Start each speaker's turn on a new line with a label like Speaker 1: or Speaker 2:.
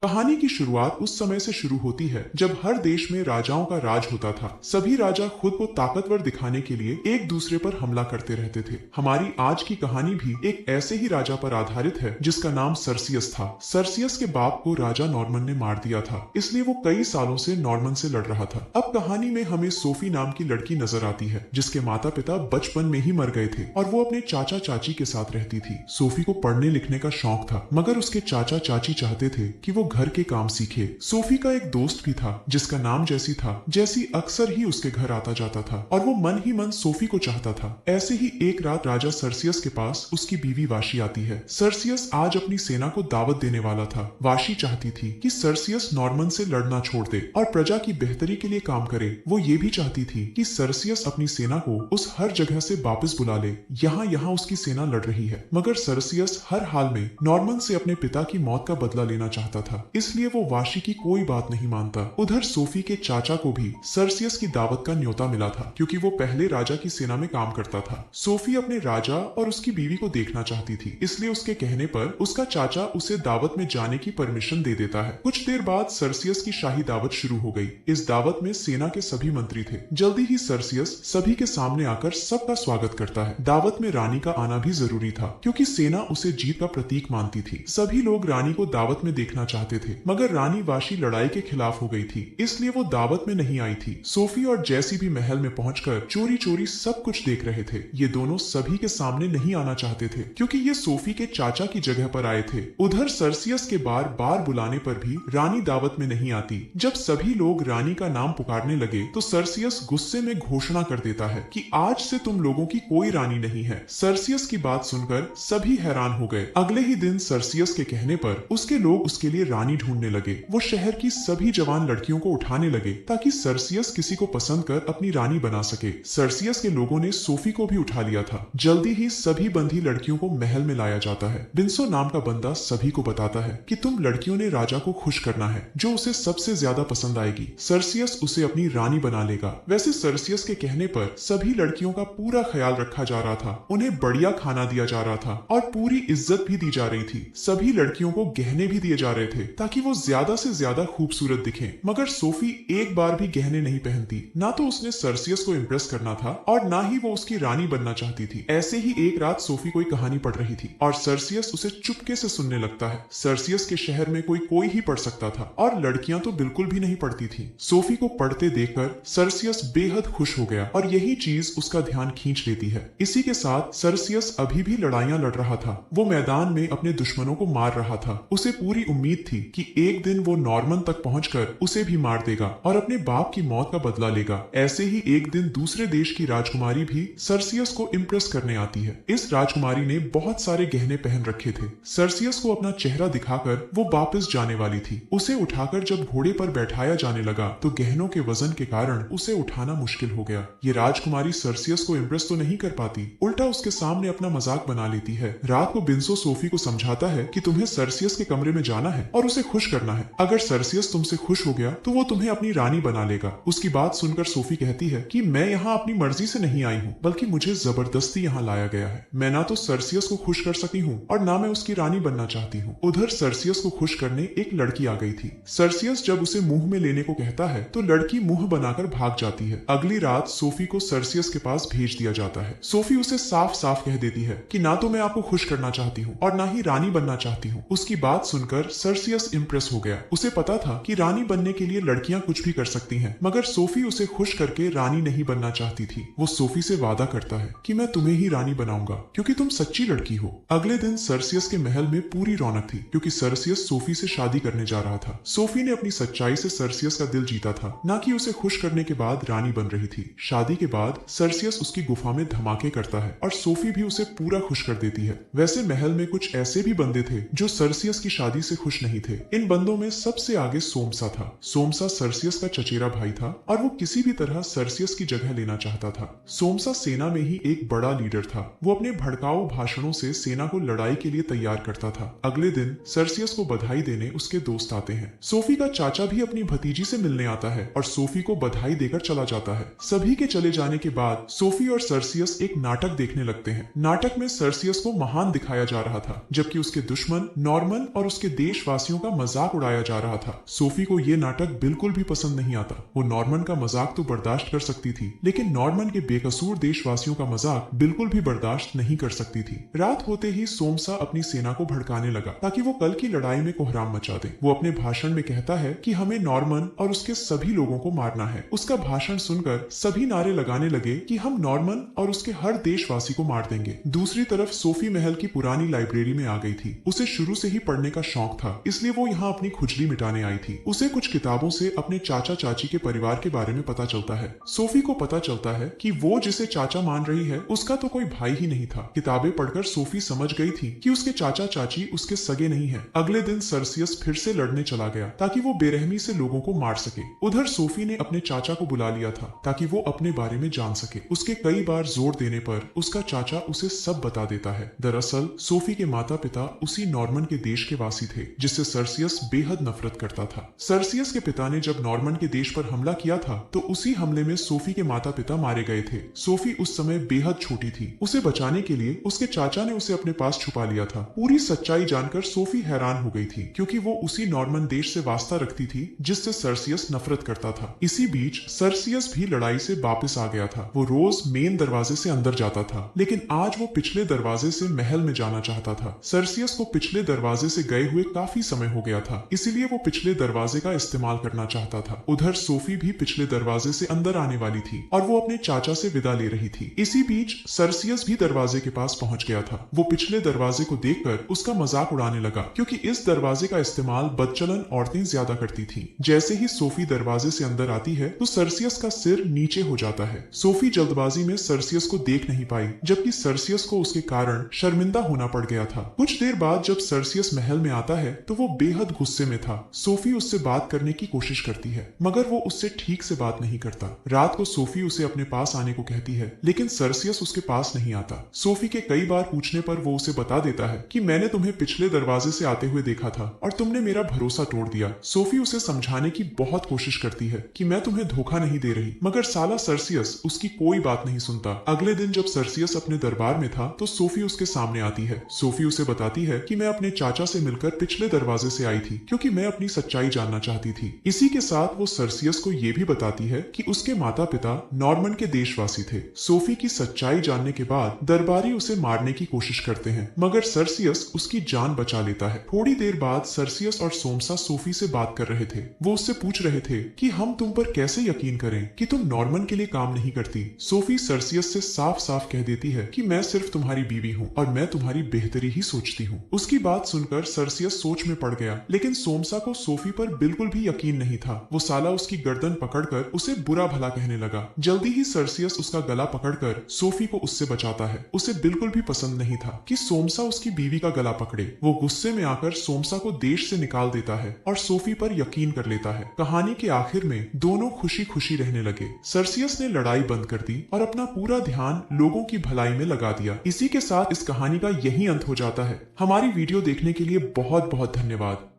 Speaker 1: कहानी की शुरुआत उस समय से शुरू होती है जब हर देश में राजाओं का राज होता था। सभी राजा खुद को ताकतवर दिखाने के लिए एक दूसरे पर हमला करते रहते थे। हमारी आज की कहानी भी एक ऐसे ही राजा पर आधारित है जिसका नाम सर्सियस था। सर्सियस के बाप को राजा नॉर्मन ने मार दिया था, इसलिए वो कई सालों से नॉर्मन से लड़ रहा था। अब कहानी में हमें सोफी नाम की लड़की नजर आती है जिसके माता पिता बचपन में ही मर गए थे और वो अपने चाचा चाची के साथ रहती थी। सोफी को पढ़ने लिखने का शौक था, मगर उसके चाचा चाची चाहते थे कि वो घर के काम सीखे। सोफी का एक दोस्त भी था जिसका नाम जैसी था। जैसी अक्सर ही उसके घर आता जाता था और वो मन ही मन सोफी को चाहता था। ऐसे ही एक रात राजा सर्सियस के पास उसकी बीवी वाशी आती है। सर्सियस आज अपनी सेना को दावत देने वाला था। वाशी चाहती थी कि सर्सियस नॉर्मन से लड़ना छोड़ दे और प्रजा की बेहतरी के लिए काम करे। वो ये भी चाहती थी कि सर्सियस अपनी सेना को उस हर जगह से वापस बुला ले यहाँ यहाँ उसकी सेना लड़ रही है। मगर सर्सियस हर हाल में नॉर्मन से अपने पिता की मौत का बदला लेना चाहता था, इसलिए वो वाशी की कोई बात नहीं मानता। उधर सोफी के चाचा को भी सर्सियस की दावत का न्योता मिला था क्योंकि वो पहले राजा की सेना में काम करता था। सोफी अपने राजा और उसकी बीवी को देखना चाहती थी, इसलिए उसके कहने पर उसका चाचा उसे दावत में जाने की परमिशन दे देता है। कुछ देर बाद सर्सियस की शाही दावत शुरू हो गई। इस दावत में सेना के सभी मंत्री थे। जल्दी ही सर्सियस सभी के सामने आकर सबका स्वागत करता है। दावत में रानी का आना भी जरूरी था क्योंकि सेना उसे जीत का प्रतीक मानती थी। सभी लोग रानी को दावत में देखना चाहते थे, मगर रानी वाशी लड़ाई के खिलाफ हो गई थी, इसलिए वो दावत में नहीं आई थी। सोफी और जैसी भी महल में पहुंचकर चोरी चोरी सब कुछ देख रहे थे। ये दोनों सभी के सामने नहीं आना चाहते थे क्योंकि ये सोफी के चाचा की जगह पर आए थे। उधर सर्सियस के बार बार बुलाने पर भी रानी दावत में नहीं आती। जब सभी लोग रानी का नाम पुकारने लगे तो सर्सियस गुस्से में घोषणा कर देता है कि आज से तुम लोगों की कोई रानी नहीं है। सर्सियस की बात सुनकर सभी हैरान हो गए। अगले ही दिन सर्सियस के कहने पर उसके लोग उसके लिए रानी ढूंढने लगे। वो शहर की सभी जवान लड़कियों को उठाने लगे ताकि सर्सियस किसी को पसंद कर अपनी रानी बना सके। सर्सियस के लोगों ने सोफी को भी उठा लिया था। जल्दी ही सभी बंधी लड़कियों को महल में लाया जाता है। बिंसो नाम का बंदा सभी को बताता है कि तुम लड़कियों ने राजा को खुश करना है, जो उसे सबसे ज्यादा पसंद आएगी सर्सियस उसे अपनी रानी बना लेगा। वैसे सर्सियस के कहने पर सभी लड़कियों का पूरा ख्याल रखा जा रहा था, उन्हें बढ़िया खाना दिया जा रहा था और पूरी इज्जत भी दी जा रही थी। सभी लड़कियों को गहने भी दिए जा रहे थे ताकि वो ज्यादा से ज्यादा खूबसूरत दिखें। मगर सोफी एक बार भी गहने नहीं पहनती। ना तो उसने सर्सियस को इम्प्रेस करना था और ना ही वो उसकी रानी बनना चाहती थी। ऐसे ही एक रात सोफी कोई कहानी पढ़ रही थी और सर्सियस उसे चुपके से सुनने लगता है। सर्सियस के शहर में कोई ही पढ़ सकता था और लड़कियां तो बिल्कुल भी नहीं पढ़ती थी। सोफी को पढ़ते देखकर सर्सियस बेहद खुश हो गया और यही चीज उसका ध्यान खींच लेती है। इसी के साथ सर्सियस अभी भी लड़ाइयां लड़ रहा था। वो मैदान में अपने दुश्मनों को मार रहा था। उसे पूरी उम्मीद थी कि एक दिन वो नॉर्मन तक पहुंचकर उसे भी मार देगा और अपने बाप की मौत का बदला लेगा। ऐसे ही एक दिन दूसरे देश की राजकुमारी भी सर्सियस को इम्प्रेस करने आती है। इस राजकुमारी ने बहुत सारे गहने पहन रखे थे। सर्सियस को अपना चेहरा दिखाकर वो वापस जाने वाली थी। उसे उठाकर जब घोड़े पर बैठाया जाने लगा तो गहनों के वजन के कारण उसे उठाना मुश्किल हो गया। ये राजकुमारी सर्सियस को इम्प्रेस तो नहीं कर पाती, उल्टा उसके सामने अपना मजाक बना लेती है। रात को बिंसो सोफी को समझाता है कि तुम्हें सर्सियस के कमरे में जाना है और उसे खुश करना है। अगर सर्सियस तुमसे खुश हो गया तो वो तुम्हें अपनी रानी बना लेगा। उसकी बात सुनकर सोफी कहती है कि मैं यहाँ अपनी मर्जी से नहीं आई हूँ, बल्कि मुझे जबरदस्ती यहाँ लाया गया है। मैं ना तो सर्सियस को खुश कर सकी हूँ और ना मैं उसकी रानी बनना चाहती हूँ। उधर सर्सियस को खुश करने एक लड़की आ गई थी। सर्सियस जब उसे मुंह में लेने को कहता है तो लड़की मुंह बनाकर भाग जाती है। अगली रात सोफी को सर्सियस के पास भेज दिया जाता है। सोफी उसे साफ साफ कह देती है कि ना तो मैं आपको खुश करना चाहती हूँ और ना ही रानी बनना चाहती हूँ। उसकी बात सुनकर सर्सियस इम्प्रेस हो गया। उसे पता था कि रानी बनने के लिए लड़कियां कुछ भी कर सकती हैं, मगर सोफी उसे खुश करके रानी नहीं बनना चाहती थी। वो सोफी से वादा करता है कि मैं तुम्हें ही रानी बनाऊंगा क्योंकि तुम सच्ची लड़की हो। अगले दिन सर्सियस के महल में पूरी रौनक थी क्योंकि सर्सियस सोफी से शादी करने जा रहा था। सोफी ने अपनी सच्चाई से सर्सियस का दिल जीता था, ना कि उसे खुश करने के बाद रानी बन रही थी। शादी के बाद सर्सियस उसकी गुफा में धमाके करता है और सोफी भी उसे पूरा खुश कर देती है। वैसे महल में कुछ ऐसे भी बंदे थे जो सर्सियस की शादी से खुश नहीं थे। इन बंदों में सबसे आगे सोमसा था। सोमसा सर्सियस का चचेरा भाई था और वो किसी भी तरह सर्सियस की जगह लेना चाहता था। सोमसा सेना में ही एक बड़ा लीडर था। वो अपने भड़काऊ भाषणों से सेना को लड़ाई के लिए तैयार करता था। अगले दिन सर्सियस को बधाई देने उसके दोस्त आते हैं। सोफी का चाचा भी अपनी भतीजी से मिलने आता है और सोफी को बधाई देकर चला जाता है। सभी के चले जाने के बाद सोफी और सर्सियस एक नाटक देखने लगते हैं। नाटक में सर्सियस को महान दिखाया जा रहा था, जबकि उसके दुश्मन नॉर्मन और उसके देशवासियों देशवासियों का मजाक उड़ाया जा रहा था। सोफी को ये नाटक बिल्कुल भी पसंद नहीं आता। वो नॉर्मन का मजाक तो बर्दाश्त कर सकती थी, लेकिन नॉर्मन के बेकसूर देशवासियों का मजाक बिल्कुल भी बर्दाश्त नहीं कर सकती थी। रात होते ही सोमसा अपनी सेना को भड़काने लगा ताकि वो कल की लड़ाई में कोहराम मचा दे। वो अपने भाषण में कहता है कि हमें नॉर्मन और उसके सभी लोगों को मारना है। उसका भाषण सुनकर सभी नारे लगाने लगे कि हम नॉर्मन और उसके हर देशवासी को मार देंगे। दूसरी तरफ सोफी महल की पुरानी लाइब्रेरी में आ गई थी। उसे शुरू से ही पढ़ने का शौक था, इसलिए वो यहाँ अपनी खुजली मिटाने आई थी। उसे कुछ किताबों से अपने चाचा चाची के परिवार के बारे में पता चलता है। सोफी को पता चलता है कि वो जिसे चाचा मान रही है उसका तो कोई भाई ही नहीं था। किताबें पढ़कर सोफी समझ गई थी कि उसके चाचा चाची उसके सगे नहीं है। अगले दिन सर्सियस फिर से लड़ने चला गया ताकि वो बेरहमी से लोगों को मार सके। उधर सोफी ने अपने चाचा को बुला लिया था ताकि वो अपने बारे में जान सके। उसके कई बार जोर देने पर उसका चाचा उसे सब बता देता है। दरअसल सोफी के माता पिता उसी नॉर्मन के देश के वासी थे जिससे सर्सियस बेहद नफरत करता था। सर्सियस के पिता ने जब नॉर्मन के देश पर हमला किया था तो उसी हमले में सोफी के माता पिता मारे गए थे। सोफी उस समय बेहद छोटी थी। उसे बचाने के लिए उसके चाचा ने उसे अपने पास छुपा लिया था। पूरी सच्चाई जानकर सोफी हैरान हो गई थी क्योंकि वो उसी नॉर्मन देश से वास्ता रखती थी जिससे सर्सियस नफरत करता था। इसी बीच सर्सियस भी लड़ाई से वापस आ गया था। वो रोज मेन दरवाजे से अंदर जाता था, लेकिन आज वो पिछले दरवाजे से महल में जाना चाहता था। सर्सियस को पिछले दरवाजे से गए हुए काफी समय हो गया था, इसीलिए वो पिछले दरवाजे का इस्तेमाल करना चाहता था। उधर सोफी भी पिछले दरवाजे से अंदर आने वाली थी और वो अपने चाचा से विदा ले रही थी। इसी बीच सर्सियस भी दरवाजे के पास पहुंच गया था। वो पिछले दरवाजे को देखकर उसका मजाक उड़ाने लगा क्योंकि इस दरवाजे का इस्तेमाल बदचलन औरतें ज्यादा करती थी। जैसे ही सोफी दरवाजे से अंदर आती है तो सर्सियस का सिर नीचे हो जाता है। सोफी जल्दबाजी में सर्सियस को देख नहीं पाई, जबकि सर्सियस को उसके कारण शर्मिंदा होना पड़ गया था। कुछ देर बाद जब सर्सियस महल में आता है तो वो बेहद गुस्से में था। सोफी उससे बात करने की कोशिश करती है मगर वो उससे ठीक से बात नहीं करता। रात को सोफी उसे अपने पास आने को कहती है, लेकिन सर्सियस उसके पास नहीं आता। सोफी के कई बार पूछने पर वो उसे बता देता है कि मैंने तुम्हें पिछले दरवाजे से आते हुए देखा था और तुमने मेरा भरोसा तोड़ दिया। सोफी उसे समझाने की बहुत कोशिश करती है कि मैं तुम्हें धोखा नहीं दे रही, मगर साला सर्सियस उसकी कोई बात नहीं सुनता। अगले दिन जब सर्सियस अपने दरबार में था तो सोफी उसके सामने आती है। सोफी उसे बताती है कि मैं अपने चाचा से मिलकर पिछले दरवाजे से आई थी क्योंकि मैं अपनी सच्चाई जानना चाहती थी। इसी के साथ वो सर्सियस को ये भी बताती है कि उसके माता पिता नॉर्मन के देशवासी थे। सोफी की सच्चाई जानने के बाद दरबारी उसे मारने की कोशिश करते हैं, मगर सर्सियस उसकी जान बचा लेता है। थोड़ी देर बाद सर्सियस और सोमसा सोफी से बात कर रहे थे। वो उससे पूछ रहे थे कि हम तुम पर कैसे यकीन करें कि तुम नॉर्मन के लिए काम नहीं करती। सोफी सर्सियस से साफ साफ कह देती है कि मैं सिर्फ तुम्हारी बीवी हूँ और मैं तुम्हारी बेहतरी ही सोचती हूँ। उसकी बात सुनकर सर्सियस सोच में पड़ गया, लेकिन सोमसा को सोफी पर बिल्कुल भी यकीन नहीं था। वो साला उसकी गर्दन पकड़कर उसे बुरा भला कहने लगा। जल्दी ही सर्सियस उसका गला पकड़कर सोफी को उससे बचाता है। उसे बिल्कुल भी पसंद नहीं था कि सोमसा उसकी बीवी का गला पकड़े। वो गुस्से में आकर सोमसा को देश से निकाल देता है और सोफी पर यकीन कर लेता है। कहानी के आखिर में दोनों खुशी खुशी रहने लगे। सर्सियस ने लड़ाई बंद कर दी और अपना पूरा ध्यान लोगों की भलाई में लगा दिया। इसी के साथ इस कहानी का यही अंत हो जाता है। हमारी वीडियो देखने के लिए बहुत बहुत धन्यवाद।